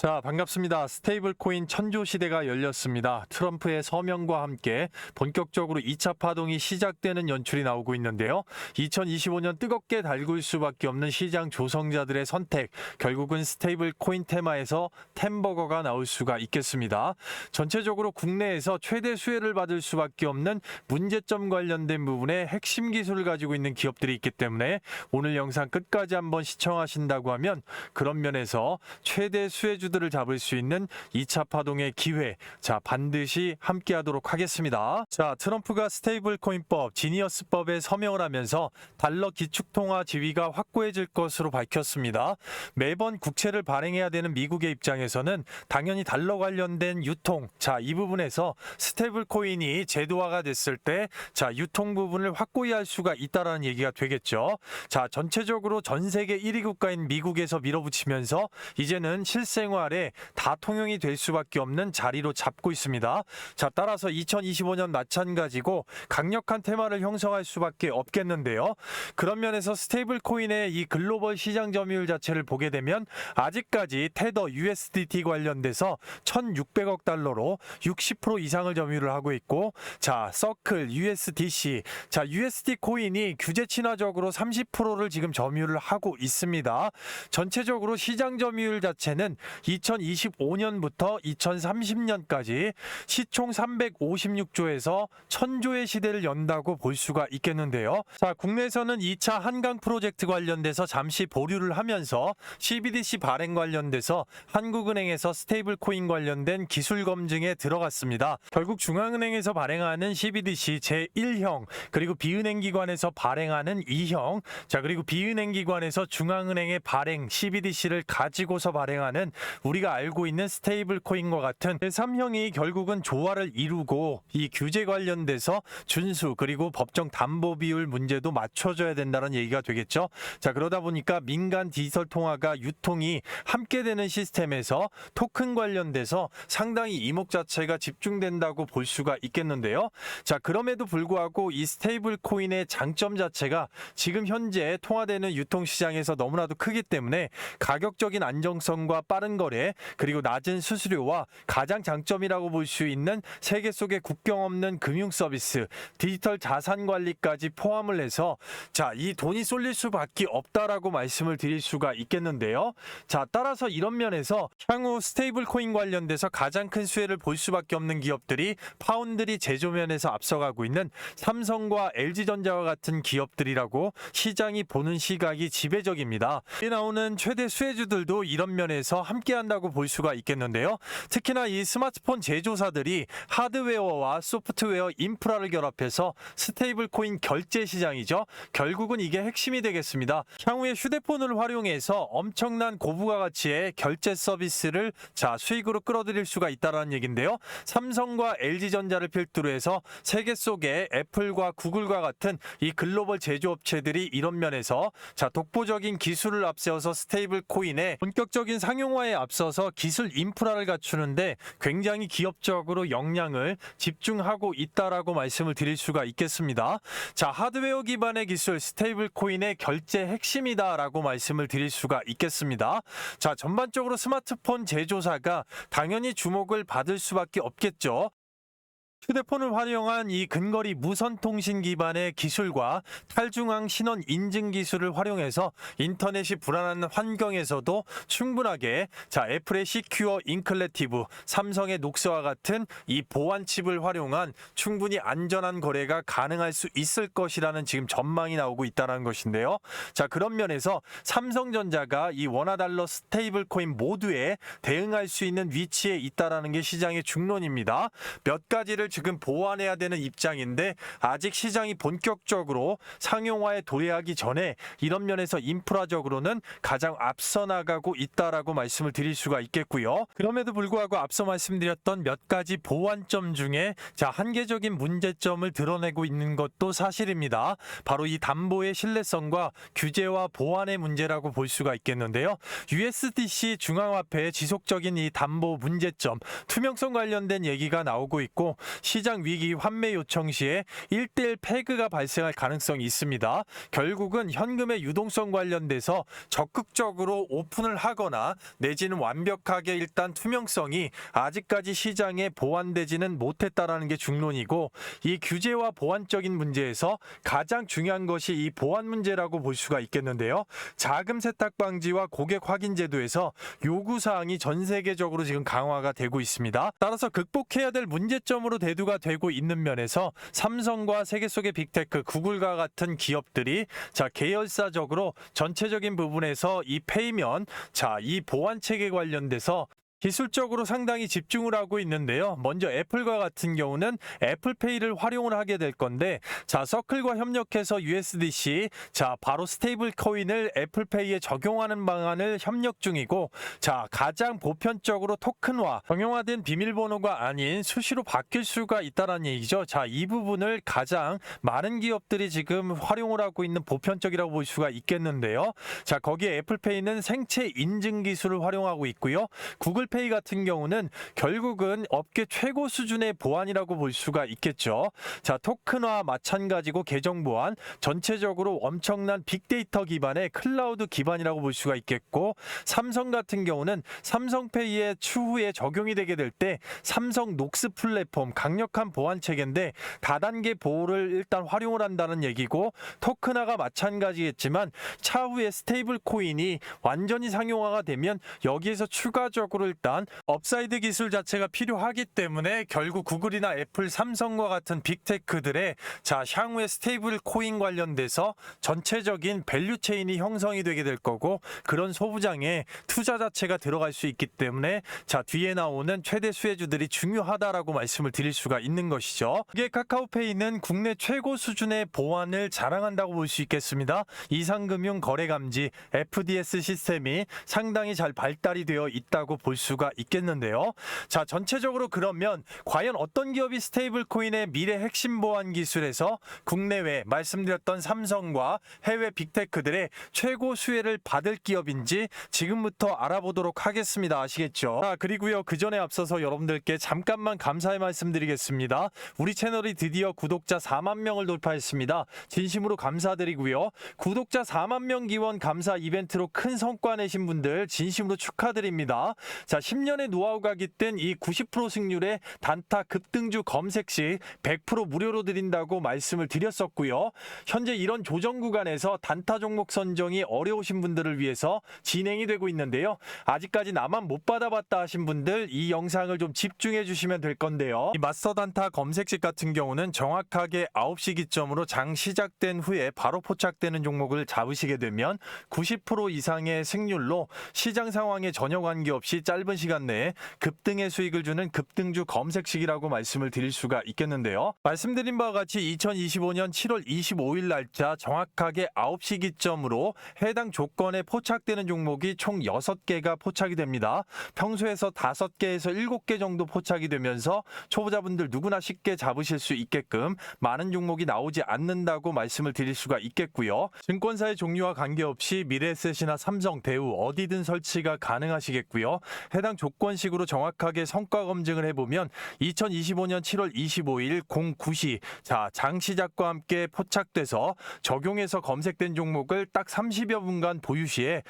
자, 반갑습니다. 스테이블 코인 천조 시대가 열렸습니다. 트럼프의 서명과 함께 본격적으로 2차 파동이 시작되는 연출이 나오고 있는데요. 2025년 뜨겁게 달굴 수밖에 없는 시장 조성자들의 선택, 결국은 스테이블 코인 테마에서 템버거가 나올 수가 있겠습니다. 전체적으로 국내에서 최대 수혜를 받을 수밖에 없는 문제점 관련된 부분에 핵심 기술을 가지고 있는 기업들이 있기 때문에 오늘 영상 끝까지 한번 시청하신다고 하면 그런 면에서 최대 수혜주들을 잡을 수 있는 2차 파동의 기회, 자, 반드시 함께 하도록 하겠습니다. 자, 트럼프가 스테이블 코인법, 지니어스법에 서명을 하면서 달러 기축통화 지위가 확고해질 것으로 밝혔습니다. 매번 국채를 발행해야 되는 미국의 입장에서는 당연히 달러 관련된 유통, 자, 이 부분에서 스테이블 코인이 제도화가 됐을 때, 자, 유통 부분을 확고히 할 수가 있다라는 얘기가 되겠죠. 자, 전체적으로 전 세계 1위 국가인 미국에서 밀어붙이면서 이제는 실생활에 다 통용이 될 수밖에 없는 자리로 잡고 있습니다. 자, 따라서 2025년 마찬가지고 강력한 테마를 형성할 수밖에 없겠는데요. 그런 면에서 스테이블 코인의 이 글로벌 시장 점유율 자체를 보게 되면 아직까지 테더 USDT 관련돼서 1,600억 달러로 60% 이상을 점유를 하고 있고, 자, 서클 USDC, 자, USD 코인이 규제 친화적으로 30%를 지금 점유를 하고 있습니다. 전체적으로 시장 점유율 자체는 2025년부터 2030년까지 시총 356조에서 1,000조의 시대를 연다고 볼 수가 있겠는데요. 자, 국내에서는 2차 한강 프로젝트 관련돼서 잠시 보류를 하면서 CBDC 발행 관련돼서 한국은행에서 스테이블 코인 관련된 기술 검증에 들어갔습니다. 결국 중앙은행에서 발행하는 CBDC 제1형, 그리고 비은행기관에서 발행하는 2형, 자, 그리고 비은행기관에서 중앙은행의 발행 CBDC를 가지고서 발행하는 우리가 알고 있는 스테이블 코인과 같은 제3형이 결국은 조화를 이루고 이 규제 관련돼서 준수 그리고 법정 담보 비율 문제도 맞춰줘야 된다는 얘기가 되겠죠. 자, 그러다 보니까 민간 디지털 통화가 유통이 함께 되는 시스템에서 토큰 관련돼서 상당히 이목 자체가 집중된다고 볼 수가 있겠는데요. 자, 그럼에도 불구하고 이 스테이블 코인의 장점 자체가 지금 현재 통화되는 유통시장에서 너무나도 크기 때문에 가격적인 안정성과 빠른 거래, 그리고 낮은 수수료와 가장 장점이라고 볼 수 있는 세계 속의 국경 없는 금융 서비스, 디지털 자산 관리까지 포함을 해서, 자, 이 돈이 쏠릴 수밖에 없다라고 말씀을 드릴 수가 있겠는데요. 자, 따라서 이런 면에서 향후 스테이블 코인 관련돼서 가장 큰 수혜를 볼 수밖에 없는 기업들이 파운드리 제조면에서 앞서가고 있는 삼성과 LG전자와 같은 기업들이라고 시장이 보는 시각이 지배적입니다. 이 나오는 최대 수혜주들도 이런 면에서 함께 한다고 볼 수가 있겠는데요. 특히나 이 스마트폰 제조사들이 하드웨어와 소프트웨어 인프라를 결합해서 스테이블 코인 결제 시장이죠. 결국은 이게 핵심이 되겠습니다. 향후에 휴대폰을 활용해서 엄청난 고부가 가치의 결제 서비스를, 자, 수익으로 끌어들일 수가 있다는 얘긴데요. 삼성과 LG전자를 필두로 해서 세계 속의 애플과 구글과 같은 이 글로벌 제조업체들이 이런 면에서, 자, 독보적인 기술을 앞세워서 스테이블 코인의 본격적인 상용화에 앞서서 기술 인프라를 갖추는데 굉장히 기업적으로 역량을 집중하고 있다라고 말씀을 드릴 수가 있겠습니다. 자, 하드웨어 기반의 기술 스테이블 코인의 결제 핵심이다라고 말씀을 드릴 수가 있겠습니다. 자, 전반적으로 스마트폰 제조사가 당연히 주목을 받을 수밖에 없겠죠. 휴대폰을 활용한 이 근거리 무선 통신 기반의 기술과 탈중앙 신원 인증 기술을 활용해서 인터넷이 불안한 환경에서도 충분하게, 자, 애플의 시큐어 인클레티브, 삼성의 녹스와 같은 이 보안 칩을 활용한 충분히 안전한 거래가 가능할 수 있을 것이라는 지금 전망이 나오고 있다는 것인데요. 자, 그런 면에서 삼성전자가 이 원화달러 스테이블 코인 모두에 대응할 수 있는 위치에 있다라는 게 시장의 중론입니다. 몇 가지를 지금 보완해야 되는 입장인데 아직 시장이 본격적으로 상용화에 도래하기 전에 이런 면에서 인프라적으로는 가장 앞서 나가고 있다라고 말씀을 드릴 수가 있겠고요. 그럼에도 불구하고 앞서 말씀드렸던 몇 가지 보완점 중에, 자, 한계적인 문제점을 드러내고 있는 것도 사실입니다. 바로 이 담보의 신뢰성과 규제와 보완의 문제라고 볼 수가 있겠는데요. USDC 중앙화폐의 지속적인 이 담보 문제점, 투명성 관련된 얘기가 나오고 있고, 시장 위기 환매 요청 시에 1대1 패그가 발생할 가능성이 있습니다. 결국은 현금의 유동성 관련돼서 적극적으로 오픈을 하거나 내지는 완벽하게 일단 투명성이 아직까지 시장에 보완되지는 못했다라는 게 중론이고, 이 규제와 보완적인 문제에서 가장 중요한 것이 이 보완 문제라고 볼 수가 있겠는데요. 자금 세탁 방지와 고객 확인 제도에서 요구 사항이 전 세계적으로 지금 강화가 되고 있습니다. 따라서 극복해야 될 문제점으로 대두가 되고 있는 면에서 삼성과 세계 속의 빅테크, 구글과 같은 기업들이 계열사적으로 전체적인 부분에서 이 페이면 이 보안 체계 관련돼서 기술적으로 상당히 집중을 하고 있는데요. 먼저 애플과 같은 경우는 애플페이를 활용을 하게 될 건데, 서클과 협력해서 USDC, 바로 스테이블 코인을 애플페이에 적용하는 방안을 협력 중이고, 가장 보편적으로 토큰화, 정형화된 비밀번호가 아닌 수시로 바뀔 수가 있다는 얘기죠. 이 부분을 가장 많은 기업들이 지금 활용을 하고 있는 보편적이라고 볼 수가 있겠는데요. 거기에 애플페이는 생체 인증 기술을 활용하고 있고요. 구글페이 같은 경우는 결국은 업계 최고 수준의 보안이라고 볼 수가 있겠죠. 토큰화 마찬가지고 계정 보안, 전체적으로 엄청난 빅데이터 기반의 클라우드 기반이라고 볼 수가 있겠고, 삼성 같은 경우는 삼성페이에 추후에 적용이 되게 될 때 삼성 녹스 플랫폼 강력한 보안 체계인데 다단계 보호를 일단 활용을 한다는 얘기고, 토큰화가 마찬가지겠지만 차후에 스테이블 코인이 완전히 상용화가 되면 여기에서 추가적으로 일단 업사이드 기술 자체가 필요하기 때문에 결국 구글이나 애플, 삼성과 같은 빅테크들의 향후에 스테이블 코인 관련돼서 전체적인 밸류 체인이 형성이 되게 될 거고, 그런 소부장에 투자 자체가 들어갈 수 있기 때문에 뒤에 나오는 최대 수혜주들이 중요하다라고 말씀을 드릴 수가 있는 것이죠. 이게 카카오페이는 국내 최고 수준의 보안을 자랑한다고 볼 수 있겠습니다. 이상금융 거래 감지 FDS 시스템이 상당히 잘 발달이 되어 있다고 볼 수가 있겠는데요. 전체적으로 그러면 과연 어떤 기업이 스테이블 코인의 미래 핵심 보안 기술에서 국내외 말씀드렸던 삼성과 해외 빅테크들의 최고 수혜를 받을 기업인지 지금부터 알아보도록 하겠습니다. 아시겠죠? 그리고요, 그 전에 앞서서 여러분들께 잠깐만 감사의 말씀드리겠습니다. 우리 채널이 드디어 구독자 4만 명을 돌파했습니다. 진심으로 감사드리고요. 구독자 4만 명 기원 감사 이벤트로 큰 성과 내신 분들 진심으로 축하드립니다. 10년의 노하우가 깃든 이 90% 승률의 단타 급등주 검색 시 100% 무료로 드린다고 말씀을 드렸었고요. 현재 이런 조정 구간에서 단타 종목 선정이 어려우신 분들을 위해서 진행이 되고 있는데요. 아직까지 나만 못 받아봤다 하신 분들 이 영상을 좀 집중해 주시면 될 건데요. 이 마스터 단타 검색식 같은 경우는 정확하게 9시 기점으로 장 시작된 후에 바로 포착되는 종목을 잡으시게 되면 90% 이상의 승률로 시장 상황에 전혀 관계없이 짧은 시간 내에 급등의 수익을 주는 급등주 검색식이라고 말씀을 드릴 수가 있겠는데요. 말씀드린 바와 같이 2025년 7월 25일 날짜 정확하게 9시 기점으로 해당 조건에 포착되는 종목이 총 6개가 포착이 됩니다. 평소에서 5개에서 7개 정도 포착이 되면서 초보자분들 누구나 쉽게 잡으실 수 있게끔 많은 종목이 나오지 않는다고 말씀을 드릴 수가 있겠고요. 증권사의 종류와 관계없이 미래에셋이나 삼성, 대우 어디든 설치가 가능하시겠고요. 해당 조건식으로 정확하게 성과 검증을 해보면 2025년 7월 25일 09시 장 시작과 함께 포착돼서 적용해서 검색된 종목을 딱 30여 분간 보유 시에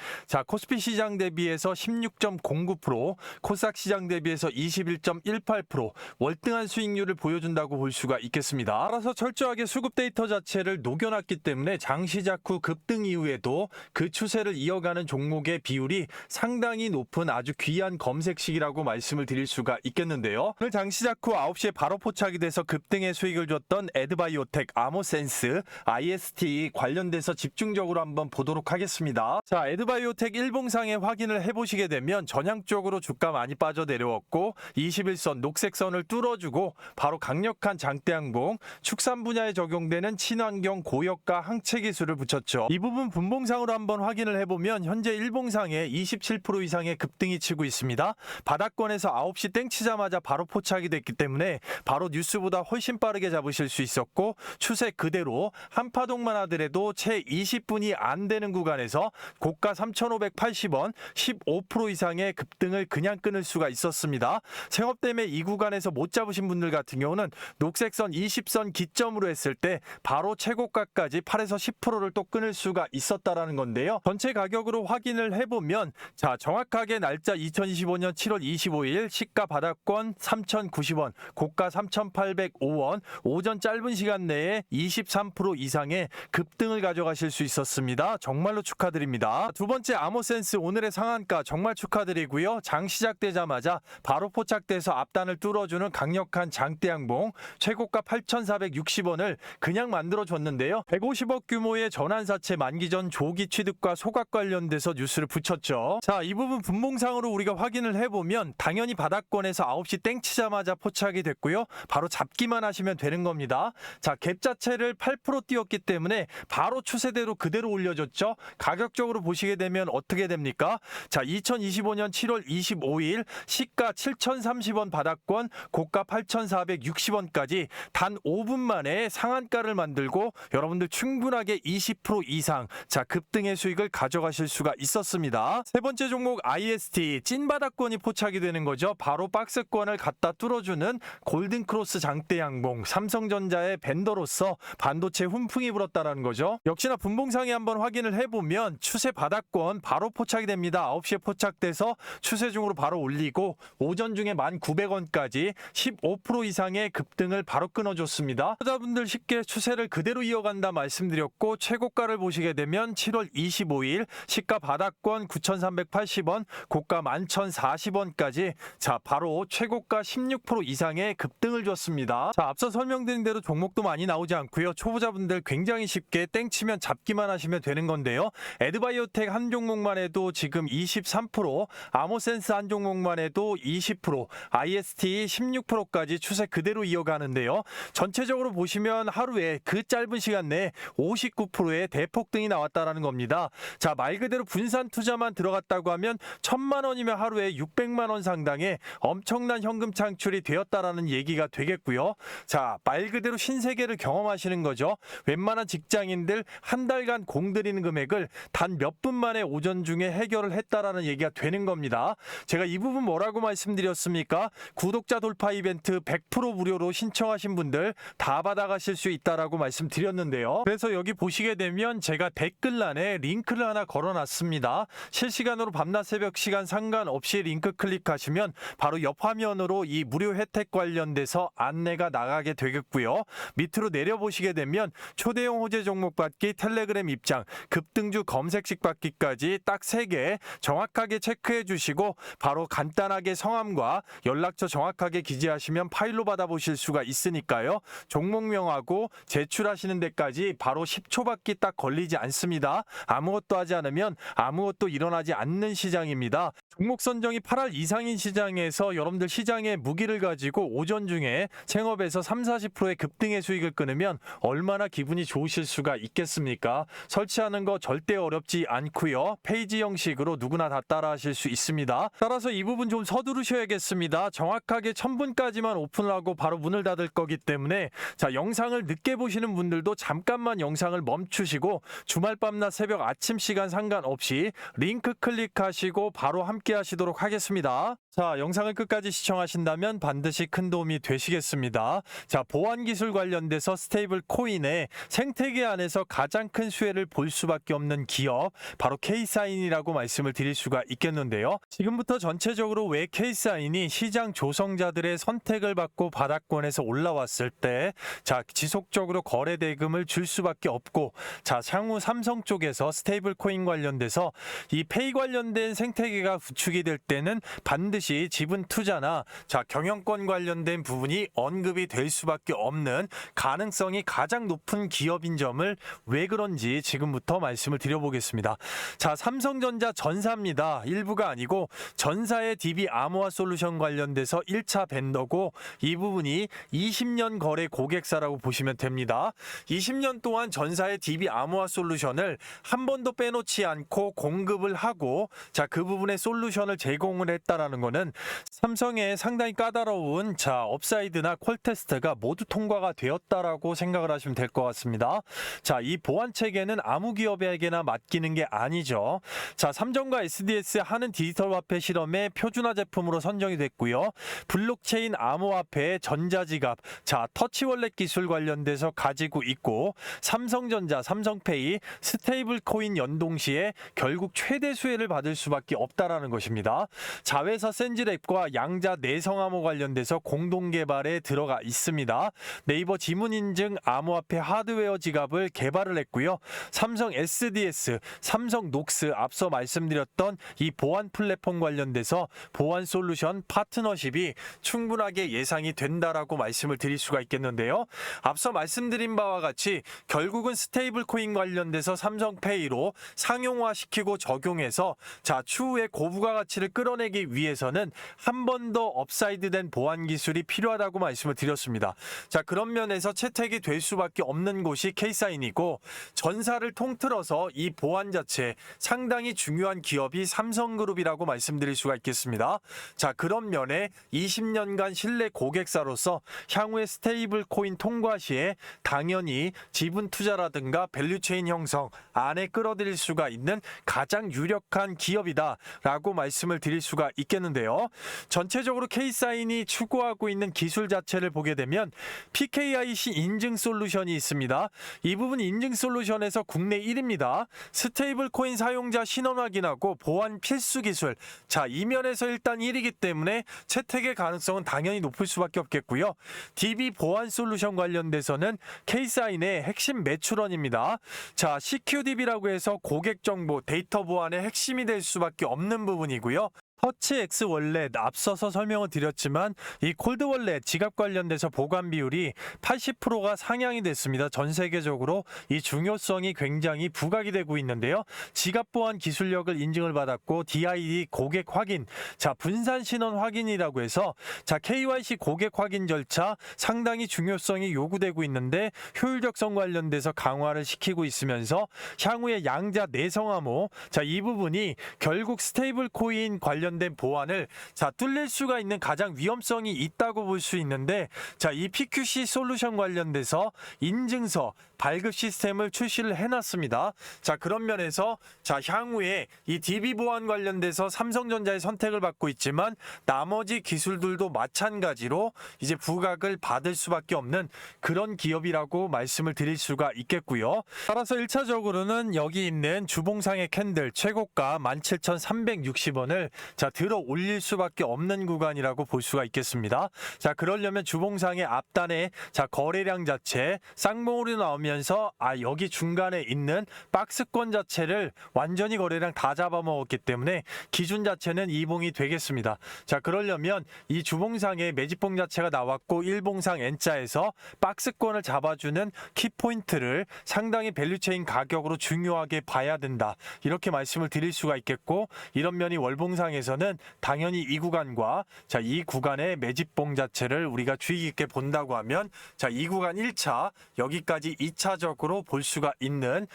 코스피 시장 대비해서 16.09%, 코스닥 시장 대비해서 21.18% 월등한 수익률을 보여준다고 볼 수가 있겠습니다. 따라서 철저하게 수급 데이터 자체를 녹여놨기 때문에 장 시작 후 급등 이후에도 그 추세를 이어가는 종목의 비율이 상당히 높은 아주 귀한 검색식이라고 말씀을 드릴 수가 있겠는데요. 오늘 장 시작 후 9시에 바로 포착이 돼서 급등의 수익을 줬던 에드바이오텍, 아모센스, IST 관련돼서 집중적으로 한번 보도록 하겠습니다. 에드바이오텍 일봉상에 확인을 해보시게 되면 전향적으로 주가 많이 빠져 내려왔고 21선 녹색선을 뚫어주고 바로 강력한 장대항봉, 축산 분야에 적용되는 친환경 고여가 항체 기술을 붙였죠. 이 부분 분봉상으로 한번 확인을 해보면 현재 일봉상에 27% 이상의 급등이 치고 있습니다. 있습니다. 바닥권에서 9시 땡 치자마자 바로 포착이 됐기 때문에 바로 뉴스보다 훨씬 빠르게 잡으실 수 있었고, 추세 그대로 한 파동만 하더라도 채 20분이 안 되는 구간에서 고가 3,580원 15% 이상의 급등을 그냥 끊을 수가 있었습니다. 생업 때문에 이 구간에서 못 잡으신 분들 같은 경우는 녹색선 20선 기점으로 했을 때 바로 최고가까지 8에서 10%를 또 끊을 수가 있었다라는 건데요. 전체 가격으로 확인을 해보면, 자, 정확하게 날짜 2025년 7월 25일 시가 바닥권 3,090원, 고가 3,805원, 오전 짧은 시간 내에 23% 이상의 급등을 가져가실 수 있었습니다. 정말로 축하드립니다. 두 번째, 아모센스 오늘의 상한가 정말 축하드리고요. 장 시작되자마자 바로 포착돼서 앞단을 뚫어주는 강력한 장대양봉, 최고가 8,460원을 그냥 만들어줬는데요. 150억 규모의 전환사채 만기 전 조기 취득과 소각 관련돼서 뉴스를 붙였죠. 자, 이 부분 분봉상으로 우리가 확인을 해보면 당연히 바닥권에서 9시 땡 치자마자 포착이 됐고요. 바로 잡기만 하시면 되는 겁니다. 자, 갭 자체를 8% 띄웠기 때문에 바로 추세대로 그대로 올려줬죠. 가격적으로 보시게 되면 어떻게 됩니까? 자, 2025년 7월 25일 시가 7,030원 바닥권, 고가 8,460원까지 단 5분 만에 상한가를 만들고 여러분들 충분하게 20% 이상 급등의 수익을 가져가실 수가 있었습니다. 세 번째 종목 IST 찐바닥권이 포착이 되는 거죠. 바로 박스권을 갖다 뚫어주는 골든크로스 장대양봉, 삼성전자의 벤더로서 반도체 훈풍이 불었다라는 거죠. 역시나 분봉상에 한번 확인을 해보면 추세 바닥권 바로 포착이 됩니다. 9시에 포착돼서 추세 중으로 바로 올리고 오전 중에 1,900원까지 15% 이상의 급등을 바로 끊어줬습니다. 여러분들 쉽게 추세를 그대로 이어간다 말씀드렸고, 최고가를 보시게 되면 7월 25일 시가 바닥권 9,380원, 고가 11,040원까지 바로 최고가 16% 이상의 급등을 줬습니다. 자, 앞서 설명드린 대로 종목도 많이 나오지 않고요. 초보자분들 굉장히 쉽게 땡치면 잡기만 하시면 되는 건데요. 에드바이오텍 한 종목만 해도 지금 23%, 아모센스 한 종목만 해도 20%, IST 16%까지 추세 그대로 이어가는데요. 전체적으로 보시면 하루에 그 짧은 시간 내에 59%의 대폭등이 나왔다라는 겁니다. 자, 말 그대로 분산 투자만 들어갔다고 하면 1,000만 원이면 하루에 600만 원 상당의 엄청난 현금 창출이 되었다라는 얘기가 되겠고요. 자, 말 그대로 신세계를 경험하시는 거죠. 웬만한 직장인들 한 달간 공들이는 금액을 단 몇 분 만에 오전 중에 해결을 했다라는 얘기가 되는 겁니다. 제가 이 부분 뭐라고 말씀드렸습니까? 구독자 돌파 이벤트 100% 무료로 신청하신 분들 다 받아가실 수 있다라고 말씀드렸는데요. 그래서 여기 보시게 되면 제가 댓글란에 링크를 하나 걸어놨습니다. 실시간으로 밤낮 새벽 시간 상관없이 링크 클릭하시면 바로 옆 화면으로 이 무료 혜택 관련돼서 안내가 나가게 되겠고요. 밑으로 내려보시게 되면 초대형 호재 종목 받기, 텔레그램 입장, 급등주 검색식 받기까지 딱 3개 정확하게 체크해 주시고 바로 간단하게 성함과 연락처 정확하게 기재하시면 파일로 받아보실 수가 있으니까요. 종목명하고 제출하시는 데까지 바로 10초밖에 딱 걸리지 않습니다. 아무것도 하지 않으면 아무것도 일어나지 않는 시장입니다. 종목 선정이 8할 이상인 시장에서 여러분들 시장의 무기를 가지고 오전 중에 생업에서 30-40%의 급등의 수익을 끊으면 얼마나 기분이 좋으실 수가 있겠습니까? 설치하는 거 절대 어렵지 않고요. 페이지 형식으로 누구나 다 따라하실 수 있습니다. 따라서 이 부분 좀 서두르셔야겠습니다. 정확하게 1000분까지만 오픈을 하고 바로 문을 닫을 거기 때문에 자, 영상을 늦게 보시는 분들도 잠깐만 영상을 멈추시고 주말 밤낮 새벽 아침 시간 상관없이 링크 클릭하시고 바로 함께 하시도록 하겠습니다. 자, 영상을 끝까지 시청하신다면 반드시 큰 도움이 되시겠습니다. 자, 보안 기술 관련돼서 스테이블 코인의 생태계 안에서 가장 큰 수혜를 볼 수밖에 없는 기업, 바로 K사인이라고 말씀을 드릴 수가 있겠는데요. 지금부터 전체적으로 왜 K사인이 시장 조성자들의 선택을 받고 바닥권에서 올라왔을 때 자, 지속적으로 거래 대금을 줄 수밖에 없고, 자, 향후 삼성 쪽에서 스테이블 코인 관련돼서 이 페이 관련된 생태계가 구축이 될 때는 반드시 지분 투자나 자, 경영권 관련된 부분이 언급이 될 수밖에 없는 가능성이 가장 높은 기업인 점을 왜 그런지 지금부터 말씀을 드려보겠습니다. 자, 삼성전자 전사입니다. 일부가 아니고 전사의 DB 암호화 솔루션 관련돼서 1차 벤더고, 이 부분이 20년 거래 고객사라고 보시면 됩니다. 20년 동안 전사의 DB 암호화 솔루션을 한 번도 빼놓지 않고 공급을 하고, 자, 그 부분의 솔루션 솔루션을 제공을 했다라는 거는 삼성의 상당히 까다로운 업사이드나 콜 테스트가 모두 통과가 되었다라고 생각을 하시면 될 것 같습니다. 이 보안 체계는 아무 기업에게나 맡기는 게 아니죠. 삼성과 SDS 하는 디지털 화폐 실험의 표준화 제품으로 선정이 됐고요. 블록체인 암호화폐의 전자지갑, 터치월렛 기술 관련돼서 가지고 있고, 삼성전자, 삼성페이, 스테이블 코인 연동 시에 결국 최대 수혜를 받을 수밖에 없다라는 것입니다. 자회사 센즈랩과 양자 내성암호 관련돼서 공동 개발에 들어가 있습니다. 네이버 지문 인증 암호화폐 하드웨어 지갑을 개발을 했고요. 삼성 SDS, 삼성 녹스 앞서 말씀드렸던 이 보안 플랫폼 관련돼서 보안 솔루션 파트너십이 충분하게 예상이 된다라고 말씀을 드릴 수가 있겠는데요. 앞서 말씀드린 바와 같이 결국은 스테이블 코인 관련돼서 삼성페이로 상용화시키고 적용해서 추후에 고부가 가치를 끌어내기 위해서는 한 번 더 업사이드된 보안 기술이 필요하다고 말씀을 드렸습니다. 그런 면에서 채택이 될 수밖에 없는 곳이 K사인이고, 전사를 통틀어서 이 보안 자체 상당히 중요한 기업이 삼성그룹이라고 말씀드릴 수가 있겠습니다. 그런 면에 20년간 신뢰 고객사로서 향후에 스테이블 코인 통과 시에 당연히 지분 투자라든가 밸류체인 형성 안에 끌어들일 수가 있는 가장 유력한 기업이다라고 말씀을 드릴 수가 있겠는데요. 전체적으로 K사인이 추구하고 있는 기술 자체를 보게 되면 PKIC 인증 솔루션이 있습니다. 이 부분 인증 솔루션에서 국내 1위입니다. 스테이블 코인 사용자 신원 확인하고 보안 필수 기술. 이 면에서 일단 1위이기 때문에 채택의 가능성은 당연히 높을 수밖에 없겠고요. DB 보안 솔루션 관련돼서는 K사인의 핵심 매출원입니다. CQDB라고 해서 고객 정보 데이터 보안의 핵심이 될 수밖에 없는 부분이고요. 터치X 월렛 앞서서 설명을 드렸지만 이 콜드 월렛 지갑 관련돼서 보관 비율이 80%가 상향이 됐습니다. 전 세계적으로 이 중요성이 굉장히 부각이 되고 있는데요. 지갑 보안 기술력을 인증을 받았고 DID 고객 확인, 분산 신원 확인이라고 해서 KYC 고객 확인 절차 상당히 중요성이 요구되고 있는데 효율적성 관련돼서 강화를 시키고 있으면서 향후에 양자 내성암호 이 부분이 결국 스테이블 코인 관련된 보안을 뚫릴 수가 있는 가장 위험성이 있다고 볼 수 있는데 이 PQC 솔루션 관련돼서 인증서 발급 시스템을 출시를 해놨습니다. 그런 면에서 향후에 이 DB 보안 관련돼서 삼성전자의 선택을 받고 있지만 나머지 기술들도 마찬가지로 이제 부각을 받을 수밖에 없는 그런 기업이라고 말씀을 드릴 수가 있겠고요. 따라서 1차적으로는 여기 있는 주봉상의 캔들 최고가 17,360원을 들어 올릴 수밖에 없는 구간이라고 볼 수가 있겠습니다. 그러려면 주봉상의 앞단에 거래량 자체 쌍봉으로 나오면서 여기 중간에 있는 박스권 자체를 완전히 거래량 다 잡아먹었기 때문에 기준 자체는 2봉이 되겠습니다. 그러려면 이 주봉상의 매집봉 자체가 나왔고 1봉상 N자에서 박스권을 잡아주는 키포인트를 상당히 밸류체인 가격으로 중요하게 봐야 된다. 이렇게 말씀을 드릴 수가 있겠고, 이런 면이 월봉상에서는 당연히 이 구간과 이 구간의 매집봉 자체를 우리가 주의 깊게 본다고 하면 이 구간 1차 여기까지 2차적으로 볼 수가 있는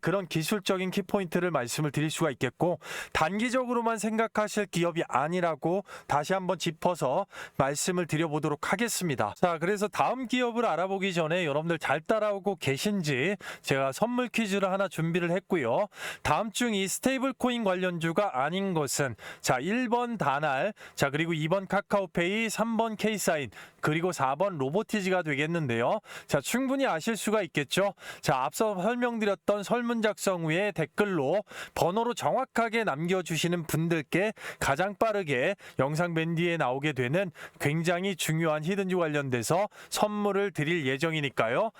그런 기술적인 키포인트를 말씀을 드릴 수가 있겠고, 단기적으로만 생각하실 기업이 아니라고 다시 한번 짚어서 말씀을 드려보도록 하겠습니다. 그래서 다음 기업을 알아보기 전에 여러분들 잘 따라오고 계신지 제가 선물 퀴즈를 하나 준비를 했고요. 다음 중 이 스테이블 코인 관련주가 아닌 것은 1번 다날, 그리고 2번 카카오페이, 3번 K사인, 그리고 4번 로보티지가 되겠는데요. 충분히 아실 수가 있겠죠. 앞서 설명드렸던 설문 작성 후에 댓글로 번호로 정확하게 남겨주시는 분들께 가장 빠르게 영상 맨 뒤에 나오게 되는 굉장히 중요한 히든주 관련돼서 선물을 드릴 예정이니까요.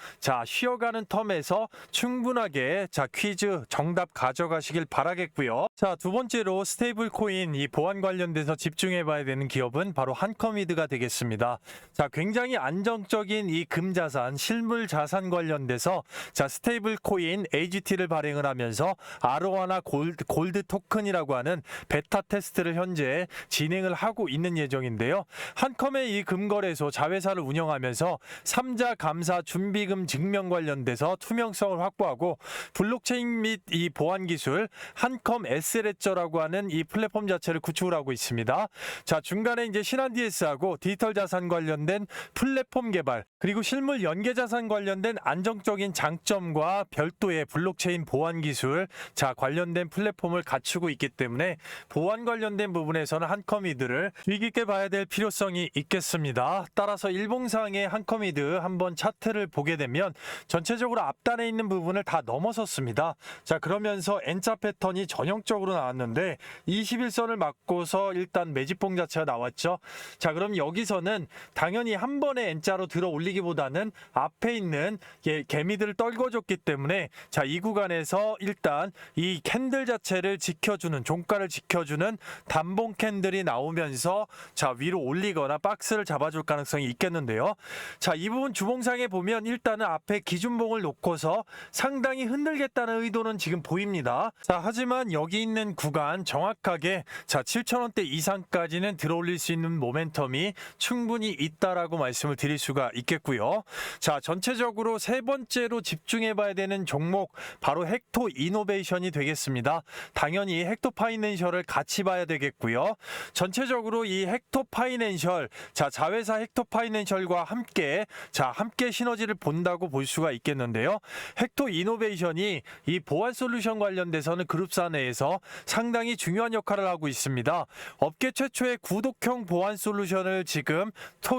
쉬어가는 텀에서 충분하게 퀴즈 정답 가져가시길 바라겠고요. 두 번째로 스테이블 코인 이 보안 관련돼서 집중해 봐야 되는 기업은 바로 한컴위드가 되겠습니다. 자, 굉장히 안정적인 이 금자산, 실물 자산 관련돼서 자, 스테이블 코인 AGT를 발행을 하면서 아로하나 골드 토큰이라고 하는 베타 테스트를 현재 진행을 하고 있는 예정인데요. 한컴의 이 금거래소 자회사를 운영하면서 3자 감사 준비금 증명 관련돼서 투명성을 확보하고 블록체인 및 이 보안 기술 한컴 SLH라고 하는 이 플랫폼 자체를 구축을 하고 있습니다. 자, 중간에 이제 신한DS하고 디지털 자산 관련된 플랫폼 개발, 그리고 실물 연계 자산 관련된 안정적인 장점과 별도의 블록체인 보안 기술, 자, 관련된 플랫폼을 갖추고 있기 때문에 보안 관련된 부분에서는 한컴이드를 주의 깊게 봐야 될 필요성이 있겠습니다. 따라서 일봉상의 한컴이드 한번 차트를 보게 되면 전체적으로 앞단에 있는 부분을 다 넘어섰습니다. 자, 그러면서 N자 패턴이 전형적으로 나왔는데 21선을 맞고서 일단 매집봉 자체가 나왔죠. 자, 그럼 여기서는 당연히 한 번에 N자로 들어 올리기보다는 앞에 있는 개미들을 떨궈줬기 때문에 자, 이 구간에서 일단 이 캔들 자체를 지켜주는, 종가를 지켜주는 단봉 캔들이 나오면서 자, 위로 올리거나 박스를 잡아줄 가능성이 있겠는데요. 자, 이 부분 주봉상에 보면 일단은 앞에 기준봉을 놓고서 상당히 흔들겠다는 의도는 지금 보입니다. 자, 하지만 여기 있는 구간 정확하게 자, 7,000원대 이상까지는 들어 올릴 수 있는 모멘텀이 충분히 있다라고 말씀을 드릴 수가 있겠고요. 자, 전체적으로 세 번째로 집중해 봐야 되는 종목 바로 헥토 이노베이션이 되겠습니다. 당연히 헥토 파이낸셜을 같이 봐야 되겠고요. 전체적으로 이 헥토 파이낸셜, 자, 자회사 헥토 파이낸셜과 함께 자, 함께 시너지를 본다고 볼 수가 있겠는데요. 헥토 이노베이션이 이 보안 솔루션 관련돼서는 그룹사 내에서 상당히 중요한 역할을 하고 있습니다. 업계 최초의 구독형 보안 솔루션을 지금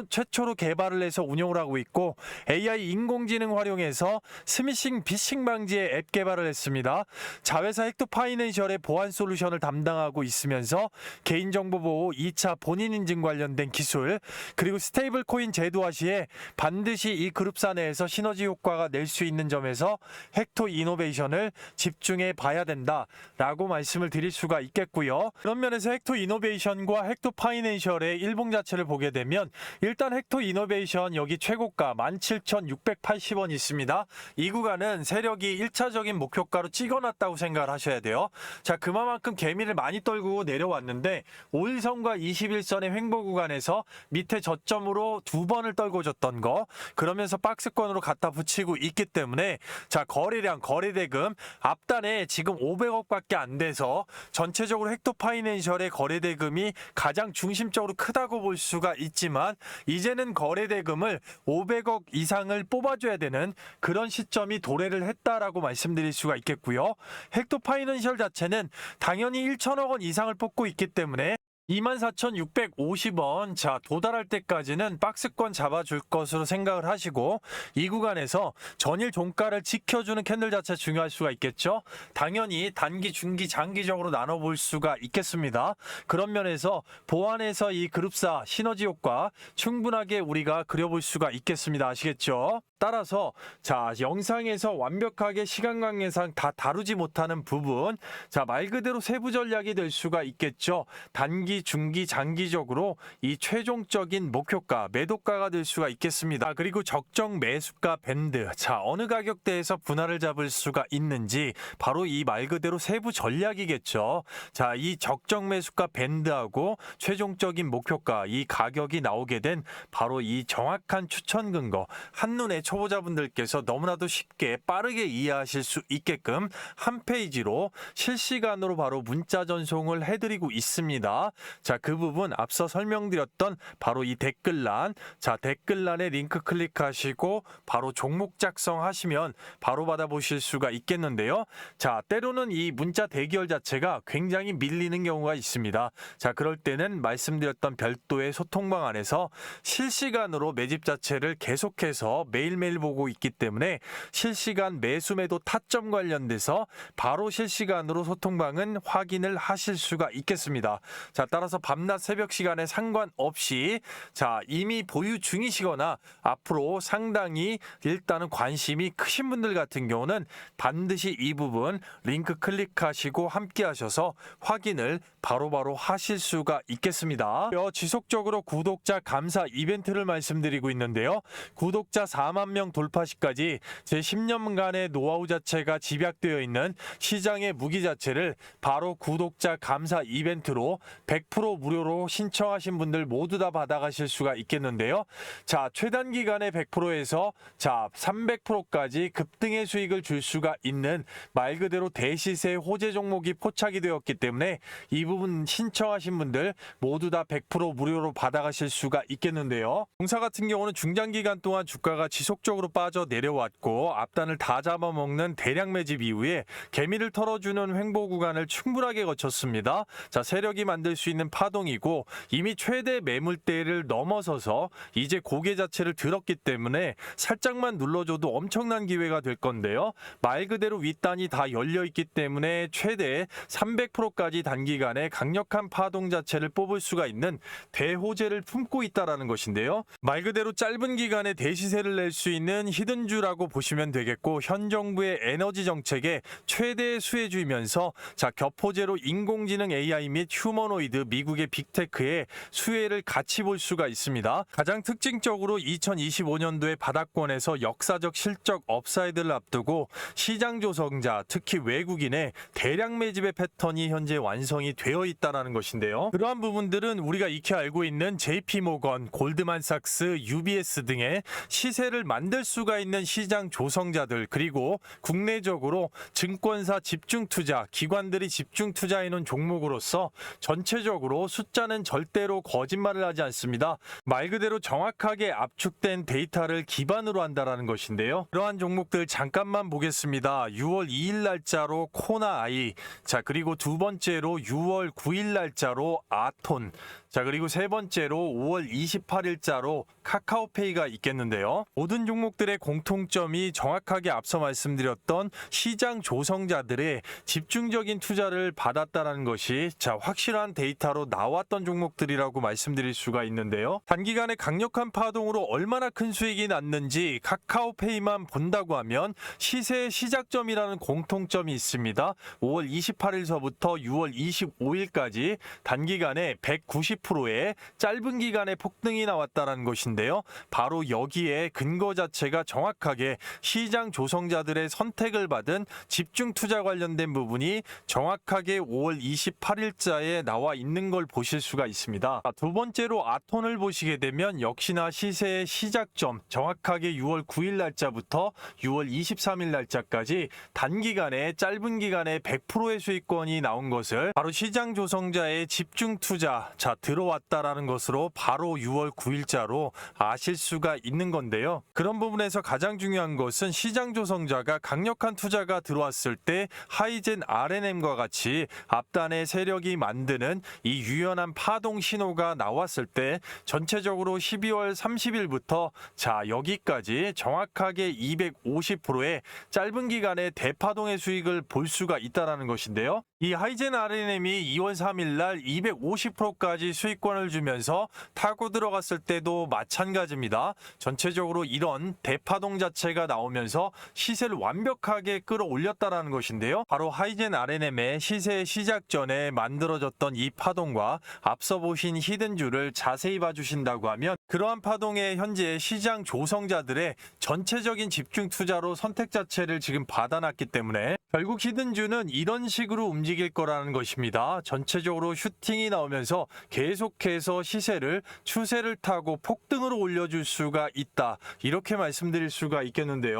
최초로 개발을 해서 운영을 하고 있고 AI 인공지능 활용해서 스미싱 피싱 방지의 앱 개발을 했습니다. 자회사 헥토 파이낸셜의 보안 솔루션을 담당하고 있으면서 개인정보 보호 2차 본인 인증 관련된 기술, 그리고 스테이블 코인 제도화 시에 반드시 이 그룹사 내에서 시너지 효과가 낼 수 있는 점에서 헥토 이노베이션을 집중해 봐야 된다라고 말씀을 드릴 수가 있겠고요. 그런 면에서 헥토 이노베이션과 헥토 파이낸셜의 일봉 자체를 보게 되면 일단 헥토 이노베이션 여기 최고가 17,680원 있습니다. 이 구간은 세력이 1차적인 목표가로 찍어놨다고 생각을 하셔야 돼요. 자, 그만큼 개미를 많이 떨고 내려왔는데 5일선과 21선의 횡보 구간에서 밑에 저점으로 두 번을 떨궈줬던 거, 그러면서 박스권으로 갖다 붙이고 있기 때문에 자, 거래량, 거래대금 앞단에 지금 500억밖에 안 돼서 전체적으로 헥토 파이낸셜의 거래대금이 가장 중심적으로 크다고 볼 수가 있지만 이제는 거래대금을 500억 이상을 뽑아줘야 되는 그런 시점이 도래를 했다라고 말씀드릴 수가 있겠고요. 헥토 파이낸셜 자체는 당연히 1천억 원 이상을 뽑고 있기 때문에 24,650원 자, 도달할 때까지는 박스권 잡아줄 것으로 생각을 하시고 이 구간에서 전일 종가를 지켜주는 캔들 자체 중요할 수가 있겠죠. 당연히 단기, 중기, 장기적으로 나눠볼 수가 있겠습니다. 그런 면에서 보안에서 이 그룹사 시너지 효과 충분하게 우리가 그려볼 수가 있겠습니다. 아시겠죠? 따라서 자, 영상에서 완벽하게 시간 관계상 다 다루지 못하는 부분, 자, 말 그대로 세부 전략이 될 수가 있겠죠. 단기, 중기, 장기적으로 이 최종적인 목표가, 매도가가 될 수가 있겠습니다. 그리고 적정 매수가 밴드, 자, 어느 가격대에서 분할을 잡을 수가 있는지 바로 이 말 그대로 세부 전략이겠죠. 자, 이 적정 매수가 밴드하고 최종적인 목표가, 이 가격이 나오게 된 바로 이 정확한 추천 근거, 한눈에 초보자분들께서 너무나도 쉽게 빠르게 이해하실 수 있게끔 한 페이지로 실시간으로 바로 문자 전송을 해드리고 있습니다. 자, 그 부분 앞서 설명드렸던 바로 이 댓글란, 자, 댓글란에 링크 클릭하시고 바로 종목 작성하시면 바로 받아보실 수가 있겠는데요. 자, 때로는 이 문자 대기열 자체가 굉장히 밀리는 경우가 있습니다. 자, 그럴 때는 말씀드렸던 별도의 소통방 안에서 실시간으로 매집 자체를 계속해서 매일 매일매일 보고 있기 때문에 실시간 매수매도 타점 관련돼서 바로 실시간으로 소통방은 확인을 하실 수가 있겠습니다. 자, 따라서 밤낮 새벽 시간에 상관없이 자, 이미 보유 중이시거나 앞으로 상당히 일단은 관심이 크신 분들 같은 경우는 반드시 이 부분 링크 클릭하시고 함께 하셔서 확인을 바로바로 하실 수가 있겠습니다. 지속적으로 구독자 감사 이벤트를 말씀드리고 있는데요. 구독자 4만 명 돌파 시까지 제 10년간의 노하우 자체가 집약되어 있는 시장의 무기 자체를 바로 구독자 감사 이벤트로 100% 무료로 신청하신 분들 모두 다 받아가실 수가 있겠는데요. 자, 최단 기간에 100%에서 자 300%까지 급등의 수익을 줄 수가 있는 말 그대로 대시세 호재 종목이 포착이 되었기 때문에 이 부분 신청하신 분들 모두 다 100% 무료로 받아가실 수가 있겠는데요. 공사 같은 경우는 중장 기간 동안 주가가 지속적으로 빠져 내려왔고 앞단을 다 잡아먹는 대량 매집 이후에 개미를 털어주는 횡보 구간을 충분하게 거쳤습니다. 자, 세력이 만들 수 있는 파동이고 이미 최대 매물대를 넘어서서 이제 고개 자체를 들었기 때문에 살짝만 눌러줘도 엄청난 기회가 될 건데요. 말 그대로 윗단이 다 열려있기 때문에 최대 300%까지 단기간에 강력한 파동 자체를 뽑을 수가 있는 대호재를 품고 있다는 것인데요. 말 그대로 짧은 기간에 대시세를 낼 수 있는 히든주라고 보시면 되겠고 현 정부의 에너지 정책의 최대 수혜주이면서 자, 겹호재로 인공지능 AI 및 휴머노이드 미국의 빅테크의 수혜를 같이 볼 수가 있습니다. 가장 특징적으로 2025년도에 바닥권에서 역사적 실적 업사이드를 앞두고 시장 조성자 특히 외국인의 대량 매집의 패턴이 현재 완성이 되어 있다는 것인데요. 그러한 부분들은 우리가 익히 알고 있는 JP모건, 골드만삭스, UBS 등의 시세를 만들 수가 있는 시장 조성자들 그리고 국내적으로 증권사 집중투자, 기관들이 집중투자해놓은 종목으로서 전체적으로 숫자는 절대로 거짓말을 하지 않습니다. 말 그대로 정확하게 압축된 데이터를 기반으로 한다는 것인데요. 그러한 종목들 잠깐만 보겠습니다. 6월 2일 날짜로 코나아이, 자 그리고 두 번째로 6월 9일 날짜로 아톤, 자 그리고 세 번째로 5월 28일자로 카카오페이가 있겠는데요. 모든 종목들의 공통점이 정확하게 앞서 말씀드렸던 시장 조성자들의 집중적인 투자를 받았다는 것이 자 확실한 데이터로 나왔던 종목들이라고 말씀드릴 수가 있는데요. 단기간에 강력한 파동으로 얼마나 큰 수익이 났는지 카카오페이만 본다고 하면 시세의 시작점이라는 공통점이 있습니다. 5월 28일서부터 6월 25일까지 단기간에 190%의 짧은 기간에 폭등이 나왔다는 것인데요. 바로 여기에 근거 자체가 정확하게 시장 조성자들의 선택을 받은 집중 투자 관련된 부분이 정확하게 5월 28일자에 나와 있는 걸 보실 수가 있습니다. 두 번째로 아톤을 보시게 되면 역시나 시세의 시작점 정확하게 6월 9일 날짜부터 6월 23일 날짜까지 단기간에 짧은 기간에 100%의 수익권이 나온 것을 바로 시장 조성자의 집중 투자 자 들어왔다라는 것으로 바로 6월 9일자로 아실 수가 있는 건데요. 그런 부분에서 가장 중요한 것은 시장 조성자가 강력한 투자가 들어왔을 때 하이젠 RNM과 같이 앞단의 세력이 만드는 이 유연한 파동 신호가 나왔을 때 전체적으로 12월 30일부터 자 여기까지 정확하게 250%의 짧은 기간에 대파동의 수익을 볼 수가 있다는 것인데요. 이 하이젠 RNM이 2월 3일 날 250%까지 수익권을 주면서 타고 들어갔을 때도 마찬가지입니다. 전체적으로 이런 대파동 자체가 나오면서 시세를 완벽하게 끌어올렸다는 것인데요. 바로 하이젠 RNM의 시세 시작 전에 만들어졌던 이 파동과 앞서 보신 히든주를 자세히 봐주신다고 하면 그러한 파동에 현재 시장 조성자들의 전체적인 집중 투자로 선택 자체를 지금 받아놨기 때문에 결국 히든주는 이런 식으로 움직일 거라는 것입니다. 전체적으로 슈팅이 나오면서 계속해서 시세를 추세를 타고 폭등으로 올려줄 수가 있다. 이렇게 말씀드릴 수가 있겠는데요.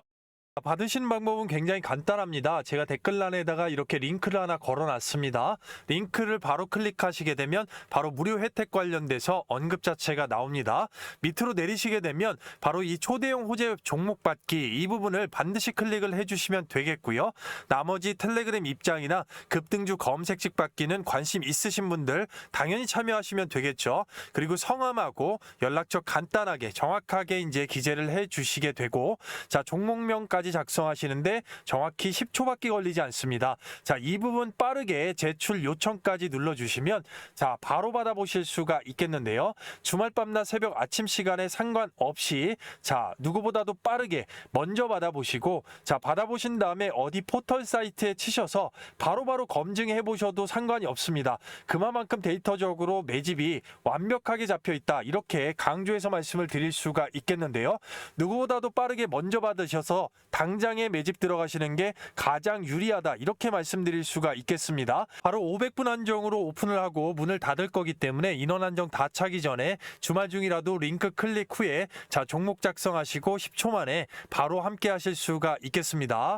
받으시는 방법은 굉장히 간단합니다. 제가 댓글란에다가 이렇게 링크를 하나 걸어놨습니다. 링크를 바로 클릭하시게 되면 바로 무료 혜택 관련돼서 언급 자체가 나옵니다. 밑으로 내리시게 되면 바로 이 초대형 호재 종목 받기 이 부분을 반드시 클릭을 해주시면 되겠고요. 나머지 텔레그램 입장이나 급등주 검색식 받기는 관심 있으신 분들 당연히 참여하시면 되겠죠. 그리고 성함하고 연락처 간단하게 정확하게 이제 기재를 해주시게 되고, 자, 종목명까지 작성하시는데 정확히 10초밖에 걸리지 않습니다. 자, 이 부분 빠르게 제출 요청까지 눌러주시면 자, 바로 받아보실 수가 있겠는데요. 주말 밤낮 새벽 아침 시간에 상관없이 자, 누구보다도 빠르게 먼저 받아보시고, 자, 받아보신 다음에 어디 포털 사이트에 치셔서 바로바로 검증해 보셔도 상관이 없습니다. 그만큼 데이터적으로 매집이 완벽하게 잡혀 있다, 이렇게 강조해서 말씀을 드릴 수가 있겠는데요. 누구보다도 빠르게 먼저 받으셔서 당장에 매집 들어가시는 게 가장 유리하다, 이렇게 말씀드릴 수가 있겠습니다. 바로 500분 한정으로 오픈을 하고 문을 닫을 거기 때문에 인원 한정 다 차기 전에 주말 중이라도 링크 클릭 후에 자, 종목 작성하시고 10초 만에 바로 함께 하실 수가 있겠습니다.